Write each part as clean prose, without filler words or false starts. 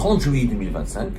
30 juillet 2025,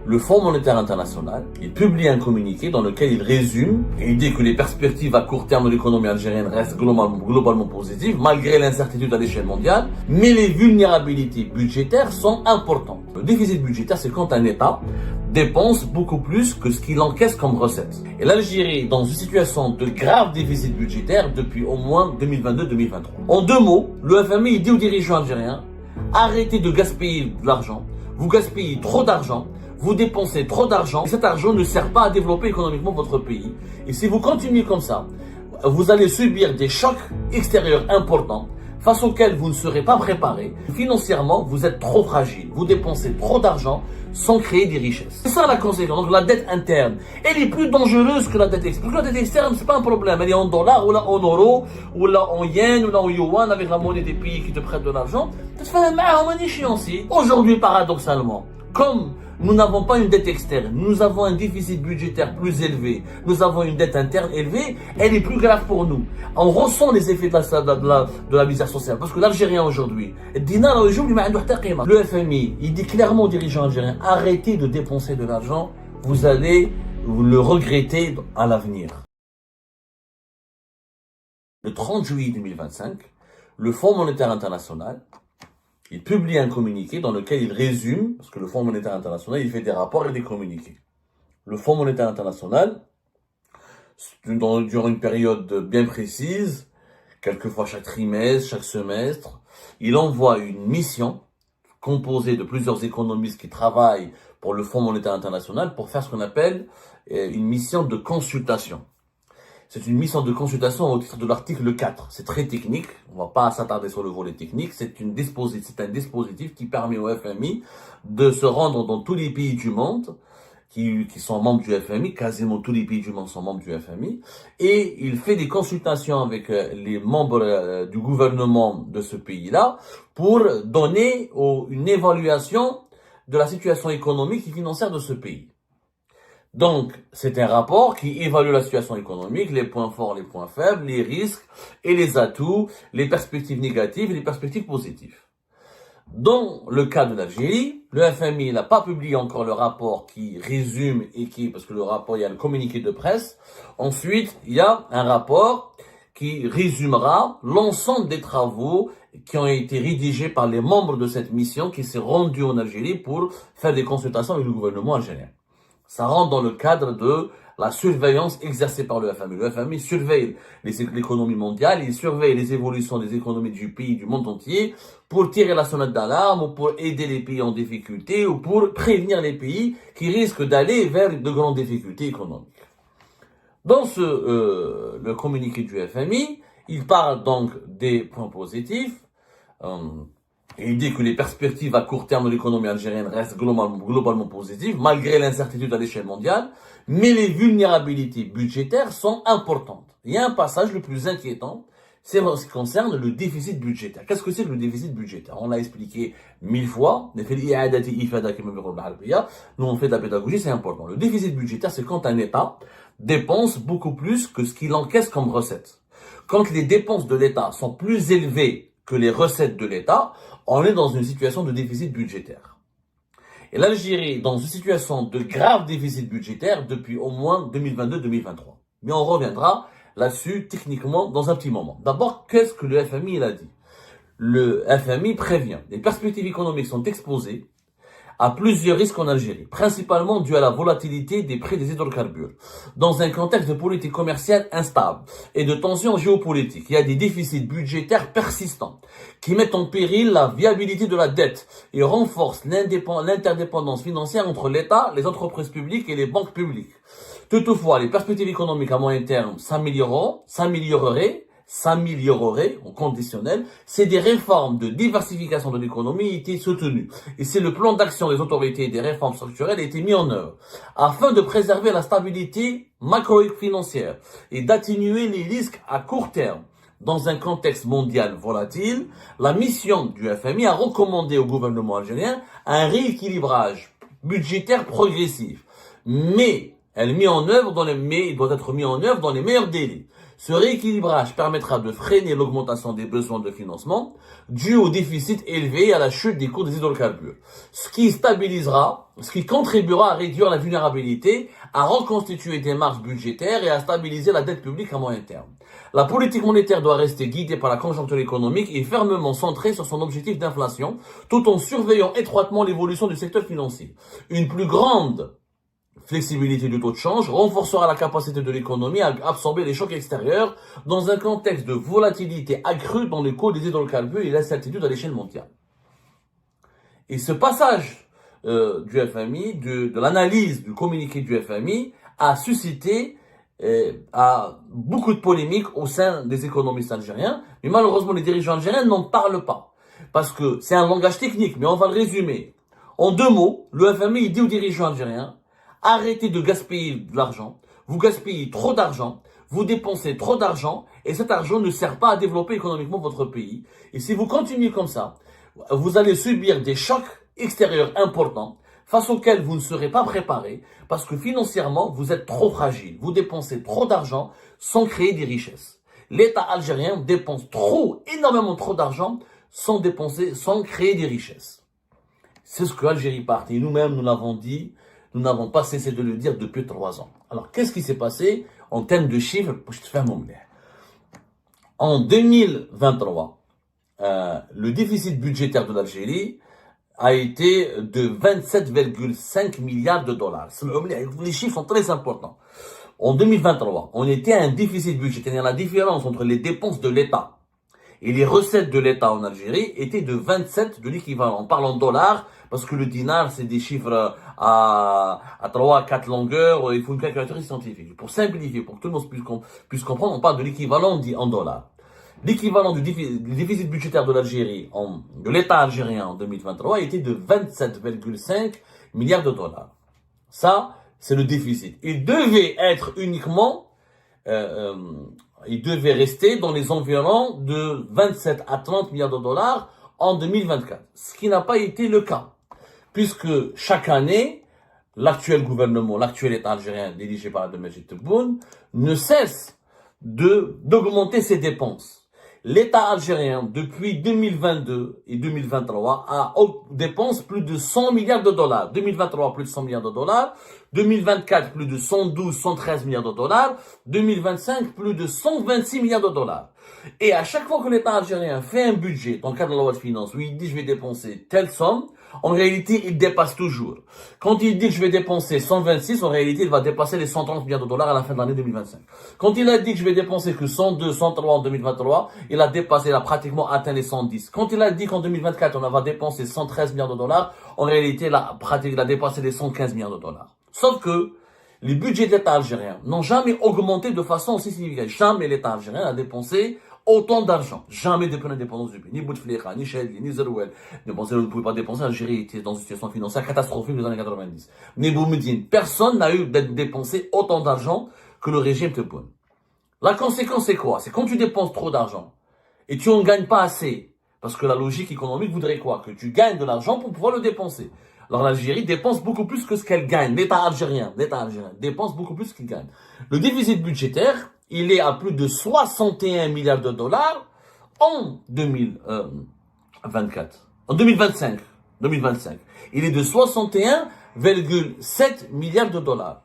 le Fonds monétaire international, il publie un communiqué dans lequel il résume et il dit que les perspectives à court terme de l'économie algérienne restent globalement positives malgré l'incertitude à l'échelle mondiale, mais les vulnérabilités budgétaires sont importantes. Le déficit budgétaire, c'est quand un État dépense beaucoup plus que ce qu'il encaisse comme recettes. Et l'Algérie est dans une situation de grave déficit budgétaire depuis au moins 2022-2023. En deux mots, le FMI dit aux dirigeants algériens, arrêtez de gaspiller de l'argent, vous gaspillez trop d'argent, vous dépensez trop d'argent et cet argent ne sert pas à développer économiquement votre pays. Et si vous continuez comme ça, vous allez subir des chocs extérieurs importants face auxquels vous ne serez pas préparé. Financièrement, vous êtes trop fragile. Vous dépensez trop d'argent sans créer des richesses. C'est ça la conséquence. Donc la dette interne, elle est plus dangereuse que la dette externe. Parce que la dette externe, c'est pas un problème. Elle est en dollars, ou là en euros, ou là en yens, ou là en yuan, avec la monnaie des pays qui te prêtent de l'argent. Aujourd'hui, paradoxalement, comme nous n'avons pas une dette externe, nous avons un déficit budgétaire plus élevé, nous avons une dette interne élevée, elle est plus grave pour nous. On ressent les effets de la misère sociale, parce que l'Algérien aujourd'hui, le FMI, il dit clairement aux dirigeants algériens, arrêtez de dépenser de l'argent, vous allez le regretter à l'avenir. Le 30 juillet 2025, le Fonds monétaire international, il publie un communiqué dans lequel il résume, parce que le Fonds monétaire international, il fait des rapports et des communiqués. Le Fonds monétaire international, durant une période bien précise, quelquefois chaque trimestre, chaque semestre, il envoie une mission composée de plusieurs économistes qui travaillent pour le Fonds monétaire international pour faire ce qu'on appelle une mission de consultation. C'est une mission de consultation au titre de l'article 4. C'est très technique. On va pas s'attarder sur le volet technique. C'est un dispositif qui permet au FMI de se rendre dans tous les pays du monde qui sont membres du FMI. Quasiment tous les pays du monde sont membres du FMI. Et il fait des consultations avec les membres du gouvernement de ce pays-là pour donner une évaluation de la situation économique et financière de ce pays. Donc, c'est un rapport qui évalue la situation économique, les points forts, les points faibles, les risques et les atouts, les perspectives négatives et les perspectives positives. Dans le cas de l'Algérie, le FMI n'a pas publié encore le rapport qui résume parce que le rapport, il y a le communiqué de presse. Ensuite, il y a un rapport qui résumera l'ensemble des travaux qui ont été rédigés par les membres de cette mission qui s'est rendue en Algérie pour faire des consultations avec le gouvernement algérien. Ça rentre dans le cadre de la surveillance exercée par le FMI. Le FMI surveille l'économie mondiale, il surveille les évolutions des économies du pays, du monde entier, pour tirer la sonnette d'alarme, ou pour aider les pays en difficulté, ou pour prévenir les pays qui risquent d'aller vers de grandes difficultés économiques. Dans le communiqué du FMI, il parle donc des points positifs, et il dit que les perspectives à court terme de l'économie algérienne restent globalement positives, malgré l'incertitude à l'échelle mondiale, mais les vulnérabilités budgétaires sont importantes. Il y a un passage le plus inquiétant, c'est en ce qui concerne le déficit budgétaire. Qu'est-ce que c'est que le déficit budgétaire? On l'a expliqué 1000 fois, nous on fait de la pédagogie, c'est important. Le déficit budgétaire, c'est quand un État dépense beaucoup plus que ce qu'il encaisse comme recettes. Quand les dépenses de l'État sont plus élevées que les recettes de l'État, on est dans une situation de déficit budgétaire. Et l'Algérie est dans une situation de grave déficit budgétaire depuis au moins 2022-2023. Mais on reviendra là-dessus techniquement dans un petit moment. D'abord, qu'est-ce que le FMI a dit? Le FMI prévient. Les perspectives économiques sont exposées à plusieurs risques en Algérie, principalement dû à la volatilité des prix des hydrocarbures. Dans un contexte de politique commerciale instable et de tensions géopolitiques, il y a des déficits budgétaires persistants qui mettent en péril la viabilité de la dette et renforcent l'interdépendance financière entre l'État, les entreprises publiques et les banques publiques. Toutefois, les perspectives économiques à moyen terme s'amélioreraient en conditionnel, c'est des réformes de diversification de l'économie qui étaient soutenues. Et c'est le plan d'action des autorités et des réformes structurelles a été mis en œuvre afin de préserver la stabilité macro-financière et d'atténuer les risques à court terme. Dans un contexte mondial volatile, la mission du FMI a recommandé au gouvernement algérien un rééquilibrage budgétaire progressif. Mais il doit être mis en œuvre dans les meilleurs délais. Ce rééquilibrage permettra de freiner l'augmentation des besoins de financement dû au déficit élevé et à la chute des cours des hydrocarbures, ce qui contribuera à réduire la vulnérabilité, à reconstituer des marges budgétaires et à stabiliser la dette publique à moyen terme. La politique monétaire doit rester guidée par la conjoncture économique et fermement centrée sur son objectif d'inflation, tout en surveillant étroitement l'évolution du secteur financier. Une plus grande flexibilité du taux de change renforcera la capacité de l'économie à absorber les chocs extérieurs dans un contexte de volatilité accrue dans les cours des hydrocarbures et l'incertitude à l'échelle mondiale. Et ce passage du FMI, de l'analyse du communiqué du FMI, a suscité beaucoup de polémiques au sein des économistes algériens, mais malheureusement les dirigeants algériens n'en parlent pas, parce que c'est un langage technique, mais on va le résumer. En 2 mots, le FMI dit aux dirigeants algériens: arrêtez de gaspiller de l'argent, vous gaspillez trop d'argent, vous dépensez trop d'argent, et cet argent ne sert pas à développer économiquement votre pays. Et si vous continuez comme ça, vous allez subir des chocs extérieurs importants, face auxquels vous ne serez pas préparé, parce que financièrement, vous êtes trop fragile. Vous dépensez trop d'argent sans créer des richesses. L'État algérien dépense énormément trop d'argent sans créer des richesses. C'est ce que l'Algérie part. Et nous-mêmes, nous l'avons dit, nous n'avons pas cessé de le dire depuis 3 ans. Alors, qu'est-ce qui s'est passé en termes de chiffres? En 2023, le déficit budgétaire de l'Algérie a été de 27,5 milliards de dollars. Les chiffres sont très importants. En 2023, on était à un déficit budgétaire. La différence entre les dépenses de l'État et les recettes de l'État en Algérie était de 27 de l'équivalent. On parle en dollars, parce que le dinar, c'est des chiffres à 3 à 4 longueurs. Il faut une calculatrice scientifique. Pour simplifier, pour que tout le monde puisse comprendre, on parle de l'équivalent en dollars. L'équivalent du déficit budgétaire de l'Algérie, de l'État algérien en 2023, était de 27,5 milliards de dollars. Ça, c'est le déficit. Il devait être uniquement, il devait rester dans les environs de 27 à 30 milliards de dollars en 2024. Ce qui n'a pas été le cas. Puisque chaque année, l'actuel gouvernement, l'actuel État algérien dirigé par Abdelmajid Tebboune, ne cesse d'augmenter ses dépenses. L'État algérien, depuis 2022 et 2023, dépense plus de 100 milliards de dollars. 2023, plus de 100 milliards de dollars. 2024, plus de 112, 113 milliards de dollars. 2025, plus de 126 milliards de dollars. Et à chaque fois que l'État algérien fait un budget, dans le cadre de la loi de finances, où il dit je vais dépenser telle somme, en réalité, il dépasse toujours. Quand il dit que je vais dépenser 126, en réalité, il va dépasser les 130 milliards de dollars à la fin de l'année 2025. Quand il a dit que je vais dépenser que 102, 103 en 2023, il a pratiquement atteint les 110. Quand il a dit qu'en 2024, on va dépenser 113 milliards de dollars, en réalité, il a dépassé les 115 milliards de dollars. Sauf que les budgets de l'État algérien n'ont jamais augmenté de façon aussi significative. Jamais l'État algérien a dépensé autant d'argent. Jamais depuis l'indépendance du pays. Ni Bouteflika, ni Chedli, ni Zerouel. Vous ne pouvez pas dépenser. L'Algérie était dans une situation financière catastrophique dans les années 90. Ni Boumedine. Personne n'a eu dépensé autant d'argent que le régime Tebboune. La conséquence, c'est quoi? C'est quand tu dépenses trop d'argent et tu n'en gagnes pas assez. Parce que la logique économique voudrait quoi? Que tu gagnes de l'argent pour pouvoir le dépenser. Alors l'Algérie dépense beaucoup plus que ce qu'elle gagne. L'État algérien dépense beaucoup plus qu'il gagne. Le déficit budgétaire, il est à plus de 61 milliards de dollars en 2024. En 2025. Il est de 61,7 milliards de dollars.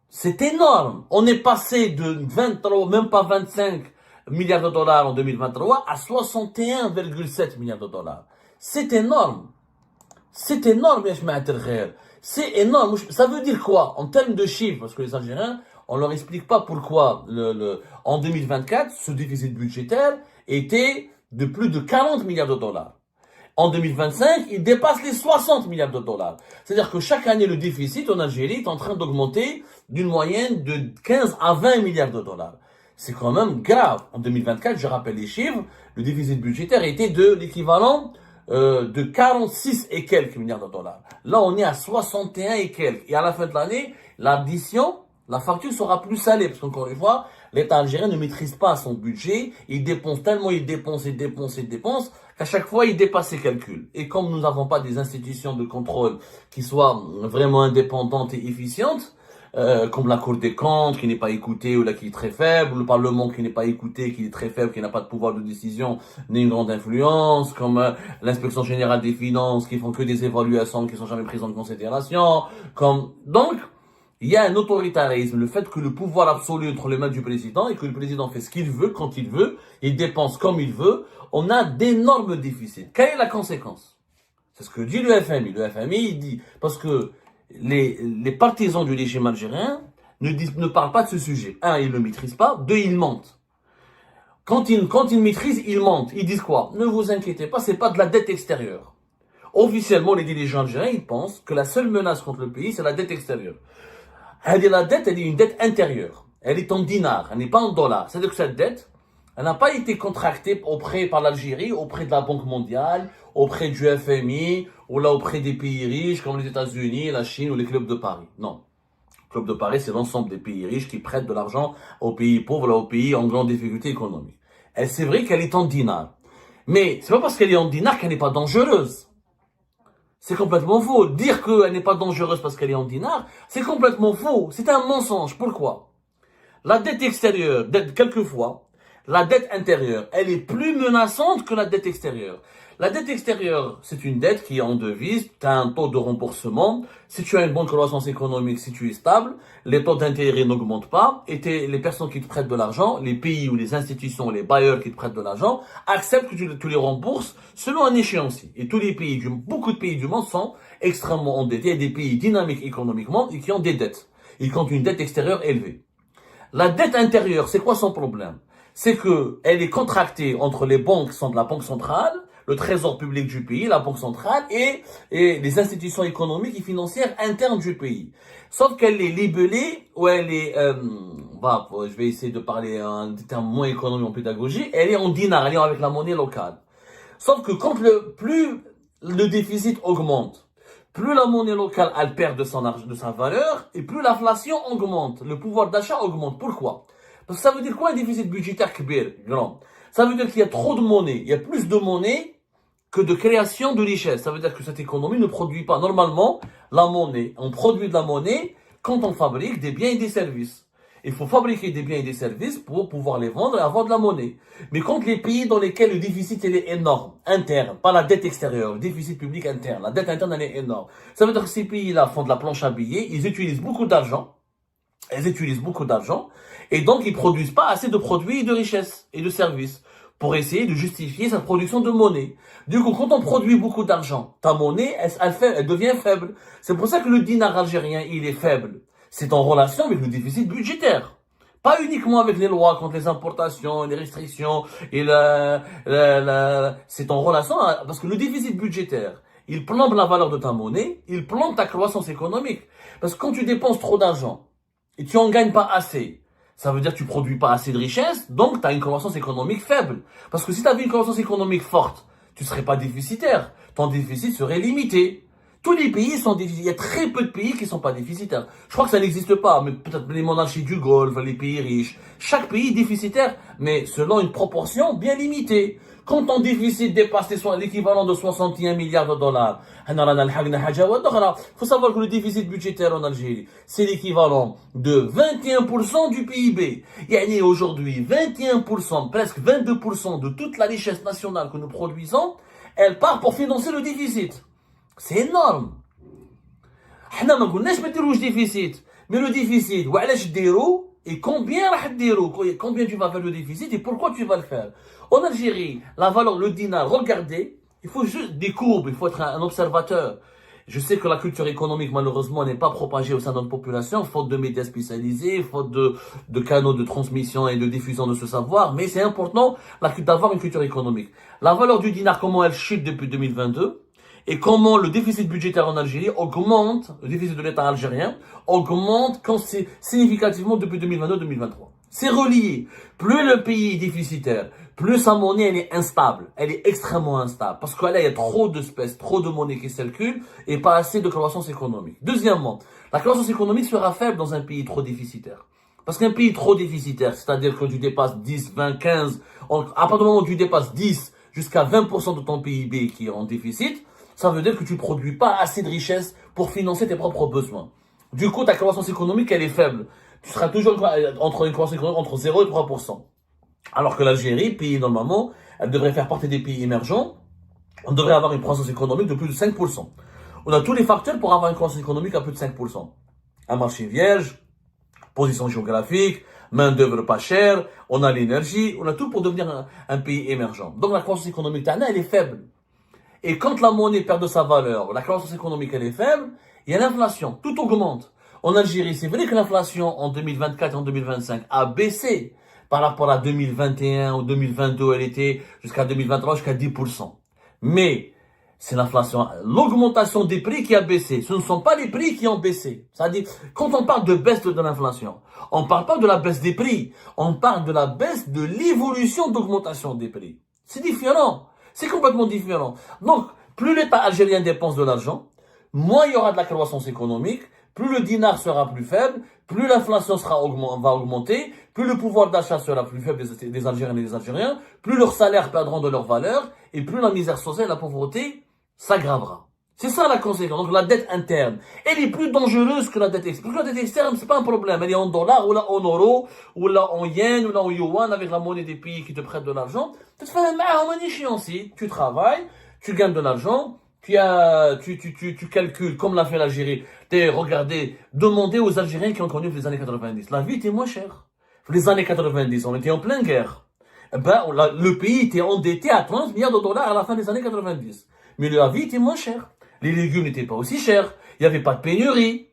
C'est énorme. On est passé de 23, même pas 25 milliards de dollars en 2023 à 61,7 milliards de dollars. C'est énorme. C'est énorme, c'est énorme. Ça veut dire quoi en termes de chiffres? Parce que les Algériens, on leur explique pas pourquoi en 2024, ce déficit budgétaire était de plus de 40 milliards de dollars. En 2025, il dépasse les 60 milliards de dollars. C'est-à-dire que chaque année, le déficit en Algérie est en train d'augmenter d'une moyenne de 15 à 20 milliards de dollars. C'est quand même grave. En 2024, je rappelle les chiffres, le déficit budgétaire était de l'équivalent de 46 et quelques milliards de dollars. Là, on est à 61 et quelques. Et à la fin de l'année, l'addition, la facture sera plus salée. Parce qu'encore une fois, l'État algérien ne maîtrise pas son budget. Il dépense tellement, il dépense, qu'à chaque fois, il dépasse ses calculs. Et comme nous n'avons pas des institutions de contrôle qui soient vraiment indépendantes et efficientes, comme la Cour des comptes qui n'est pas écoutée ou là qui est très faible, le Parlement qui n'est pas écouté, qui est très faible, qui n'a pas de pouvoir de décision ni une grande influence, comme l'inspection générale des finances qui font que des évaluations qui sont jamais prises en considération, donc il y a un autoritarisme, le fait que le pouvoir absolu est entre les mains du président et que le président fait ce qu'il veut, quand il veut, il dépense comme il veut, on a d'énormes déficits. Quelle est la conséquence? C'est ce que dit le FMI. Le FMI, il dit, parce que les partisans du régime algérien ne parlent pas de ce sujet. Un, ils ne le maîtrisent pas. Deux, ils mentent. Quand ils maîtrisent, ils mentent. Ils disent quoi? Ne vous inquiétez pas, c'est pas de la dette extérieure. Officiellement, les dirigeants algériens, ils pensent que la seule menace contre le pays, c'est la dette extérieure. La dette, elle est une dette intérieure. Elle est en dinars, elle n'est pas en dollars. C'est-à-dire que cette dette, elle n'a pas été contractée par l'Algérie, auprès de la Banque mondiale, auprès du FMI, ou là auprès des pays riches comme les États-Unis, la Chine ou les clubs de Paris. Non. Le club de Paris, c'est l'ensemble des pays riches qui prêtent de l'argent aux pays pauvres, là, aux pays en grande difficulté économique. Et c'est vrai qu'elle est en dinars. Mais c'est pas parce qu'elle est en dinars qu'elle n'est pas dangereuse. C'est complètement faux. Dire qu'elle n'est pas dangereuse parce qu'elle est en dinars, c'est complètement faux. C'est un mensonge. Pourquoi? La dette extérieure, quelquefois, la dette intérieure, elle est plus menaçante que la dette extérieure. La dette extérieure, c'est une dette qui est en devise, tu as un taux de remboursement, si tu as une bonne croissance économique, si tu es stable, les taux d'intérêt n'augmentent pas, et les personnes qui te prêtent de l'argent, les pays ou les institutions, les bailleurs qui te prêtent de l'argent, acceptent que tu les rembourses selon un échéancier. Et beaucoup de pays du monde sont extrêmement endettés, il y a des pays dynamiques économiquement et qui ont des dettes. Ils comptent une dette extérieure élevée. La dette intérieure, c'est quoi son problème? C'est que elle est contractée entre les banques, la banque centrale, le trésor public du pays, la banque centrale et les institutions économiques et financières internes du pays. Sauf qu'elle est libellée ou elle est, je vais essayer de parler un terme moins économique en pédagogie, elle est en dinars, elle est avec la monnaie locale. Sauf que plus le déficit augmente, plus la monnaie locale elle perd de sa valeur et plus l'inflation augmente, le pouvoir d'achat augmente. Pourquoi? Parce que ça veut dire quoi un déficit budgétaire grand? Ça veut dire qu'il y a trop de monnaie, il y a plus de monnaie que de création de richesse. Ça veut dire que cette économie ne produit pas. Normalement, la monnaie, on produit de la monnaie quand on fabrique des biens et des services. Il faut fabriquer des biens et des services pour pouvoir les vendre et avoir de la monnaie. Mais quand les pays dans lesquels le déficit est énorme, interne, pas la dette extérieure, le déficit public interne, la dette interne elle est énorme. Ça veut dire que ces pays-là font de la planche à billets, ils utilisent beaucoup d'argent, et donc ils produisent pas assez de produits et de richesses et de services pour essayer de justifier sa production de monnaie. Du coup, quand on produit beaucoup d'argent, ta monnaie, elle devient faible. C'est pour ça que le dinar algérien, il est faible. C'est en relation avec le déficit budgétaire. Pas uniquement avec les lois contre les importations, les restrictions, et c'est en relation, parce que le déficit budgétaire, il plombe la valeur de ta monnaie, il plombe ta croissance économique. Parce que quand tu dépenses trop d'argent, et tu en gagnes pas assez, ça veut dire que tu produis pas assez de richesse, donc tu as une croissance économique faible. Parce que si tu avais une croissance économique forte, tu serais pas déficitaire. Ton déficit serait limité. Tous les pays sont déficitaires. Il y a très peu de pays qui sont pas déficitaires. Je crois que ça n'existe pas, mais peut-être les monarchies du Golfe, les pays riches. Chaque pays est déficitaire, mais selon une proportion bien limitée. Quand ton déficit dépasse l'équivalent de 61 milliards de dollars, il faut savoir que le déficit budgétaire en Algérie, c'est l'équivalent de 21% du PIB. Il y a aujourd'hui 21%, presque 22% de toute la richesse nationale que nous produisons, elle part pour financer le déficit. C'est énorme. حنا ما قلناش ما ديروش déficit, mais le déficit, وعلاش ديرو et combien tu vas faire le déficit et pourquoi tu vas le faire. En Algérie, la valeur, le dinar, regardez, il faut juste des courbes, il faut être un observateur. Je sais que la culture économique, malheureusement, n'est pas propagée au sein de notre population, faute de médias spécialisés, faute de canaux de transmission et de diffusion de ce savoir, mais c'est important d'avoir une culture économique. La valeur du dinar, comment elle chute depuis 2022, et comment le déficit budgétaire en Algérie augmente, le déficit de l'État algérien augmente significativement depuis 2022-2023. C'est relié. Plus le pays est déficitaire, plus sa monnaie elle est instable. Elle est extrêmement instable. Parce que là, il y a trop d'espèces, trop de monnaie qui circulent et pas assez de croissance économique. Deuxièmement, la croissance économique sera faible dans un pays trop déficitaire. Parce qu'un pays trop déficitaire, c'est-à-dire que tu dépasses 10, 20, 15, à partir du moment où tu dépasses 10 jusqu'à 20% de ton PIB qui est en déficit, ça veut dire que tu ne produis pas assez de richesse pour financer tes propres besoins. Du coup, ta croissance économique, elle est faible. Tu seras toujours entre une croissance économique entre 0 et 3%. Alors que l'Algérie, pays normalement, elle devrait faire partie des pays émergents. On devrait avoir une croissance économique de plus de 5%. On a tous les facteurs pour avoir une croissance économique à plus de 5%. Un marché vierge, position géographique, main-d'œuvre pas chère, on a l'énergie, on a tout pour devenir un pays émergent. Donc la croissance économique, elle est faible. Et quand la monnaie perd de sa valeur, la croissance économique, elle est faible, il y a l'inflation, tout augmente. En Algérie, c'est vrai que l'inflation en 2024 et en 2025 a baissé par rapport à 2021 ou 2022, elle était jusqu'à 2023 jusqu'à 10%. Mais c'est l'inflation, l'augmentation des prix qui a baissé. Ce ne sont pas les prix qui ont baissé. C'est-à-dire, quand on parle de baisse de l'inflation, on ne parle pas de la baisse des prix, on parle de la baisse de l'évolution d'augmentation des prix. C'est différent. C'est complètement différent. Donc, plus l'État algérien dépense de l'argent, moins il y aura de la croissance économique, plus le dinar sera plus faible, plus l'inflation va augmenter, plus le pouvoir d'achat sera plus faible des Algériens et des Algériens, plus leurs salaires perdront de leur valeur, et plus la misère sociale et la pauvreté s'aggravera. C'est ça la conséquence. Donc la dette interne, elle est plus dangereuse que la dette externe. Parce que la dette externe, c'est pas un problème. Elle est en dollars, ou là en euros, ou là en yens, ou là en yuan, avec la monnaie des pays qui te prêtent de l'argent. Tu te fais un échéancier. Tu travailles, tu gagnes de l'argent, tu calcules, comme l'a fait l'Algérie. Regardez, demandez aux Algériens qui ont connu les années 90. La vie était moins chère. Les années 90, on était en pleine guerre. Le pays était endetté à 30 milliards de dollars à la fin des années 90. Mais la vie était moins chère. Les légumes n'étaient pas aussi chers. Il n'y avait pas de pénurie.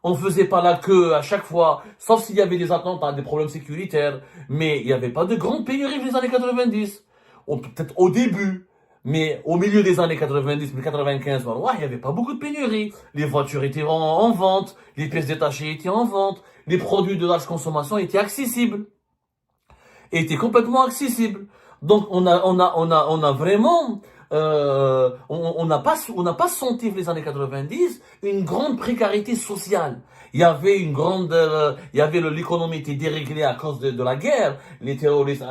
On ne faisait pas la queue à chaque fois, sauf s'il y avait des attentats, des problèmes sécuritaires. Mais il n'y avait pas de grande pénurie dans les années 90. Peut-être au début. Mais au milieu des années 90, 95, il n'y avait pas beaucoup de pénurie. Les voitures étaient en vente. Les pièces détachées étaient en vente. Les produits de large consommation étaient accessibles. Étaient complètement accessibles. Donc on a vraiment... on n'a pas senti les années 90 une grande précarité sociale. Il y avait l'économie était déréglée à cause de la guerre. Les terroristes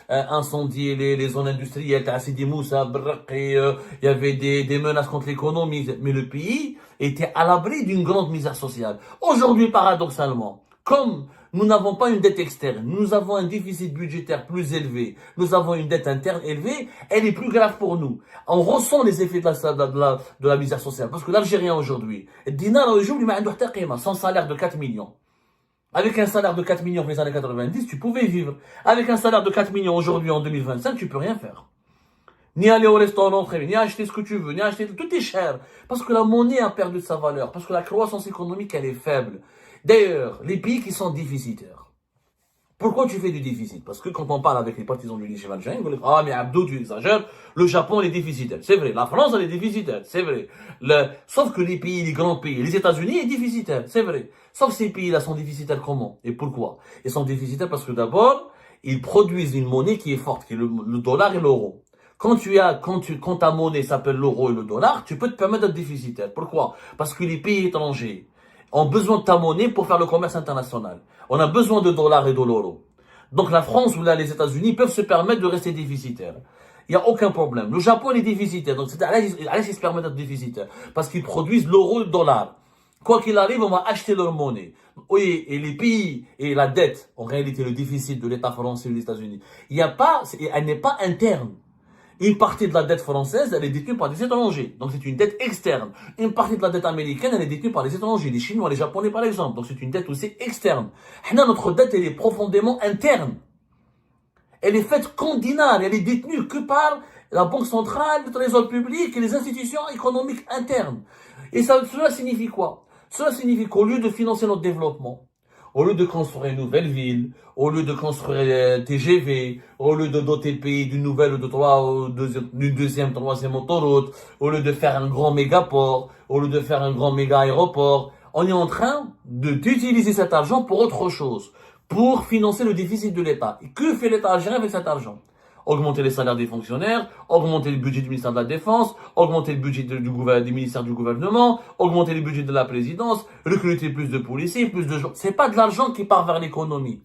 incendiaient les zones industrielles, il y avait des menaces contre l'économie. Mais le pays était à l'abri d'une grande misère sociale. Aujourd'hui, paradoxalement, comme nous n'avons pas une dette externe, nous avons un déficit budgétaire plus élevé, nous avons une dette interne élevée, elle est plus grave pour nous. On ressent les effets de la misère sociale. Parce que l'Algérien aujourd'hui, son salaire de 4 millions. Avec un salaire de 4 millions dans les années 90, tu pouvais vivre. Avec un salaire de 4 millions aujourd'hui en 2025, tu peux rien faire. Ni aller au restaurant, ni acheter ce que tu veux, ni acheter... Tout est cher. Parce que la monnaie a perdu de sa valeur. Parce que la croissance économique, elle est faible. D'ailleurs, les pays qui sont déficitaires. Pourquoi tu fais du déficit? Parce que quand on parle avec les partisans du régime algérien, ils vont dire, ah mais Abdou, tu exagères, le Japon elle est déficitaire. C'est vrai, la France elle est déficitaire, c'est vrai. Sauf que les pays, les grands pays, les États-Unis est déficitaire, c'est vrai. Sauf ces pays-là sont déficitaires comment? Et pourquoi? Ils sont déficitaires parce que d'abord, ils produisent une monnaie qui est forte, qui est le dollar et l'euro. Quand ta monnaie s'appelle l'euro et le dollar, tu peux te permettre d'être déficitaire. Pourquoi? Parce que les pays étrangers ont besoin de ta monnaie pour faire le commerce international. On a besoin de dollars et de l'euro. Donc la France ou là, les États-Unis peuvent se permettre de rester déficitaires. Il n'y a aucun problème. Le Japon est déficitaire. Donc c'est à l'aise, ils se permettent d'être déficitaires. Parce qu'ils produisent l'euro et le dollar. Quoi qu'il arrive, on va acheter leur monnaie. Oui, et les pays et la dette, en réalité le déficit de l'État français ou des États-Unis, elle n'est pas interne. Une partie de la dette française, elle est détenue par des étrangers. Donc c'est une dette externe. Une partie de la dette américaine, elle est détenue par les étrangers, les Chinois, les Japonais par exemple. Donc c'est une dette aussi externe. Notre dette, elle est profondément interne. Elle est faite qu'en dinars. Elle est détenue que par la Banque centrale, le Trésor public et les institutions économiques internes. Et cela signifie quoi? Cela signifie qu'au lieu de financer notre développement, au lieu de construire une nouvelle ville, au lieu de construire TGV, au lieu de doter le pays d'une nouvelle, d'une deuxième, troisième autoroute, au lieu de faire un grand mégaport, au lieu de faire un grand méga aéroport, on est en train d'utiliser cet argent pour autre chose, pour financer le déficit de l'État. Et que fait l'État algérien avec cet argent? Augmenter les salaires des fonctionnaires, augmenter le budget du ministère de la Défense, augmenter le budget du ministère du gouvernement, augmenter le budget de la présidence, recruter plus de policiers, plus de gens. C'est pas de l'argent qui part vers l'économie.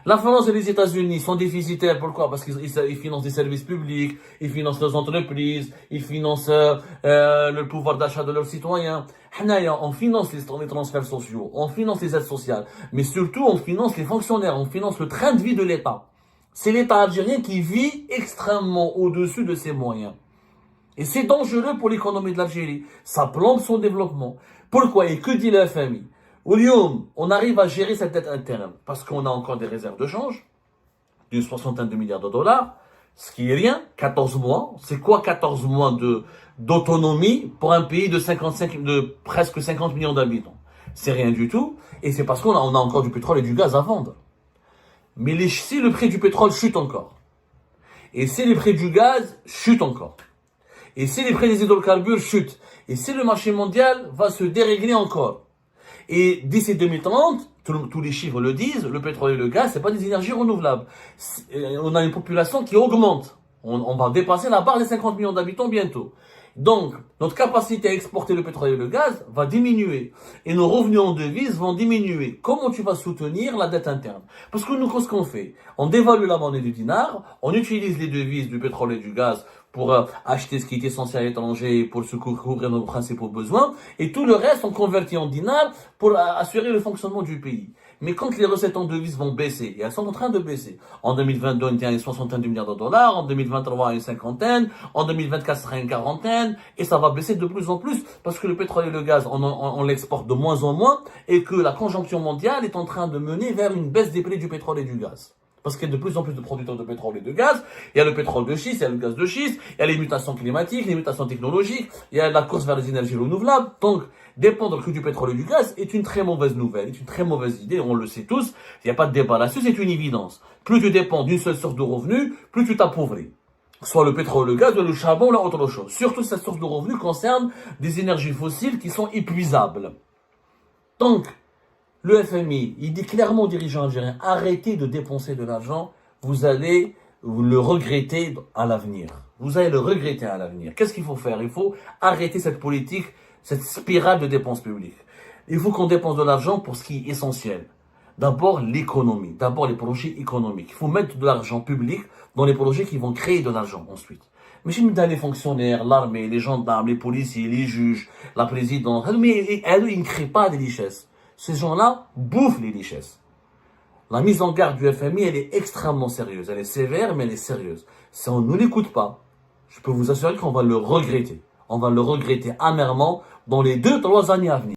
La France et les États-Unis sont déficitaires. Pourquoi? Parce qu'ils financent des services publics, ils financent leurs entreprises, ils financent le pouvoir d'achat de leurs citoyens. On finance les transferts sociaux, on finance les aides sociales, mais surtout on finance les fonctionnaires, on finance le train de vie de l'État. C'est l'État algérien qui vit extrêmement au-dessus de ses moyens. Et c'est dangereux pour l'économie de l'Algérie. Ça plombe son développement. Pourquoi? Et que dit le FMI? Au Lyon, on arrive à gérer cette dette interne parce qu'on a encore des réserves de change d'une soixantaine de milliards de dollars, ce qui est rien. 14 mois. C'est quoi 14 mois d'autonomie pour un pays de presque 50 millions d'habitants? C'est rien du tout. Et c'est parce qu'on a encore du pétrole et du gaz à vendre. Mais si le prix du pétrole chute encore, et si les prix du gaz chutent encore, et si les prix des hydrocarbures chutent, et si le marché mondial va se dérégler encore, et d'ici 2030, tous les chiffres le disent, le pétrole et le gaz, c'est pas des énergies renouvelables. On a une population qui augmente. On va dépasser la barre des 50 millions d'habitants bientôt. Donc, notre capacité à exporter le pétrole et le gaz va diminuer. Et nos revenus en devises vont diminuer. Comment tu vas soutenir la dette interne? Parce que nous, qu'est-ce qu'on fait? On dévalue la monnaie du dinar, on utilise les devises du pétrole et du gaz pour acheter ce qui est essentiel à l'étranger, pour se couvrir nos principaux besoins, et tout le reste, on convertit en dinars pour assurer le fonctionnement du pays. Mais quand les recettes en devises vont baisser, et elles sont en train de baisser, en 2022, on était à une soixantaine de milliards de dollars, en 2023, à une cinquantaine, en 2024, ce sera une quarantaine, et ça va baisser de plus en plus, parce que le pétrole et le gaz, on l'exporte de moins en moins, et que la conjoncture mondiale est en train de mener vers une baisse des prix du pétrole et du gaz. Parce qu'il y a de plus en plus de producteurs de pétrole et de gaz. Il y a le pétrole de schiste, il y a le gaz de schiste, il y a les mutations climatiques, les mutations technologiques, il y a la course vers les énergies renouvelables. Donc, dépendre que du pétrole et du gaz est une très mauvaise nouvelle, est une très mauvaise idée, on le sait tous. Il n'y a pas de débat là-dessus, c'est une évidence. Plus tu dépends d'une seule source de revenus, plus tu t'appauvris. Soit le pétrole, le gaz, le charbon ou autre chose. Surtout cette source de revenus concerne des énergies fossiles qui sont épuisables. Donc, le FMI, il dit clairement aux dirigeants algériens, arrêtez de dépenser de l'argent, vous allez le regretter à l'avenir. Vous allez le regretter à l'avenir. Qu'est-ce qu'il faut faire? Il faut arrêter cette politique, cette spirale de dépenses publiques. Il faut qu'on dépense de l'argent pour ce qui est essentiel. D'abord l'économie, d'abord les projets économiques. Il faut mettre de l'argent public dans les projets qui vont créer de l'argent ensuite. Mais j'ai mis dans les fonctionnaires, l'armée, les gendarmes, les policiers, les juges, la présidente, mais elles, ils ne créent pas des richesses. Ces gens-là bouffent les richesses. La mise en garde du FMI, elle est extrêmement sérieuse. Elle est sévère, mais elle est sérieuse. Si on ne l'écoute pas, je peux vous assurer qu'on va le regretter. On va le regretter amèrement dans les 2-3 années à venir.